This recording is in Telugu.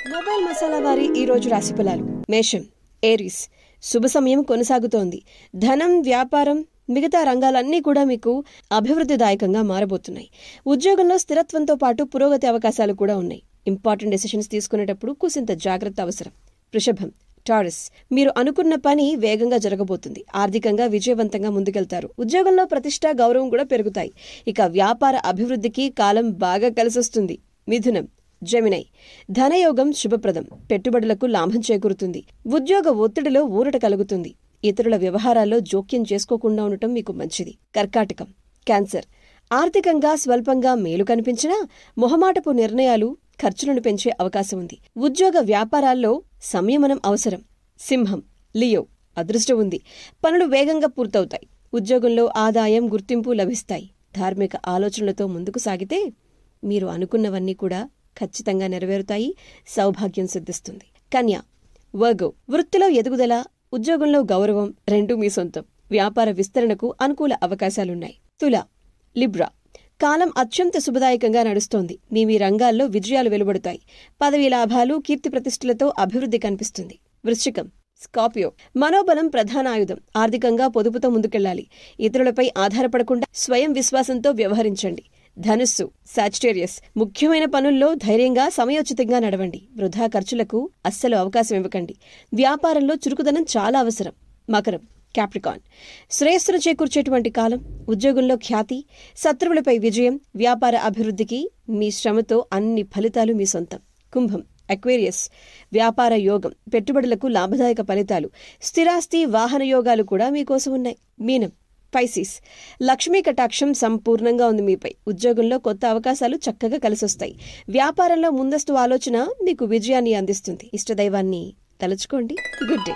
మొబైల్ మసాలా వారి ఈ రోజు రాశి ఫలాలు. మేషం, ఏరీస్. శుభ సమయం కొనసాగుతోంది. ధనం, వ్యాపారం, మిగతా రంగాలన్నీ కూడా మీకు అభివృద్ధిదాయకంగా మారబోతున్నాయి. ఉద్యోగంలో స్థిరత్వంతో పాటు పురోగతి అవకాశాలు కూడా ఉన్నాయి. ఇంపార్టెంట్ డెసిషన్స్ తీసుకునేటప్పుడు కుసింత జాగ్రత్త అవసరం. వృషభం, టారస్. మీరు అనుకున్న పని వేగంగా జరగబోతుంది. ఆర్థికంగా విజయవంతంగా ముందుకెళ్తారు. ఉద్యోగంలో ప్రతిష్ట, గౌరవం కూడా పెరుగుతాయి. ఇక వ్యాపార అభివృద్ధికి కాలం బాగా కలిసొస్తుంది. మిథునం, జెమినై. ధనయోగం శుభప్రదం. పెట్టుబడులకు లాభం చేకూరుతుంది. ఉద్యోగ ఒత్తిడిలో ఊరట కలుగుతుంది. ఇతరుల వ్యవహారాల్లో జోక్యం చేసుకోకుండా ఉండటం మీకు మంచిది. కర్కాటకం, క్యాన్సర్. ఆర్థికంగా స్వల్పంగా మేలు కనిపించినా మొహమాటపు నిర్ణయాలు ఖర్చులను పెంచే అవకాశం ఉంది. ఉద్యోగ వ్యాపారాల్లో సంయమనం అవసరం. సింహం, లియో. అదృష్టం ఉంది. పనులు వేగంగా పూర్తవుతాయి. ఉద్యోగంలో ఆదాయం, గుర్తింపు లభిస్తాయి. ధార్మిక ఆలోచనలతో ముందుకు సాగితే మీరు అనుకున్నవన్నీ కూడా ఖచ్చితంగా నెరవేరుతాయి. సౌభాగ్యం సిద్ధిస్తుంది. కన్యా, వర్గో. వృత్తిలో ఎదుగుదల, ఉద్యోగంలో గౌరవం రెండూ మీ సొంతం. వ్యాపార విస్తరణకు అనుకూల అవకాశాలున్నాయి. తుల, లిబ్రా. కాలం అత్యంత శుభదాయకంగా నడుస్తోంది. మీ రంగాల్లో విజయాలు వెలువడతాయి. పదవీ లాభాలు, కీర్తి ప్రతిష్టలతో అభివృద్ధి కనిపిస్తుంది. వృశ్చికం, స్కార్పియో. మనోబలం ప్రధాన ఆయుధం. ఆర్థికంగా పొదుపుతో ముందుకెళ్లాలి. ఇతరులపై ఆధారపడకుండా స్వయం విశ్వాసంతో వ్యవహరించండి. ధనుస్సు, సాజిటేరియస్. ముఖ్యమైన పనుల్లో ధైర్యంగా, సమయోచితంగా నడవండి. వృధా ఖర్చులకు అస్సలు అవకాశం ఇవ్వకండి. వ్యాపారంలో చురుకుదనం చాలా అవసరం. మకరం, క్యాప్రికాన్. శ్రేయస్సును చేకూర్చేటువంటి కాలం. ఉద్యోగంలో ఖ్యాతి, శత్రువులపై విజయం. వ్యాపార అభివృద్ధికి మీ శ్రమతో అన్ని ఫలితాలు మీ సొంతం. కుంభం, అక్వేరియస్. వ్యాపార యోగం, పెట్టుబడులకు లాభదాయక ఫలితాలు. స్థిరాస్తి, వాహన యోగాలు కూడా మీకోసం ఉన్నాయి. మీనం, పైసిస్. లక్ష్మీ కటాక్షం సంపూర్ణంగా ఉంది మీపై. ఉద్యోగంలో కొత్త అవకాశాలు చక్కగా కలిసొస్తాయి. వ్యాపారంలో ముందస్తు ఆలోచన మీకు విజయాన్ని అందిస్తుంది. ఇష్టదైవాన్ని తలుచుకోండి. Good day.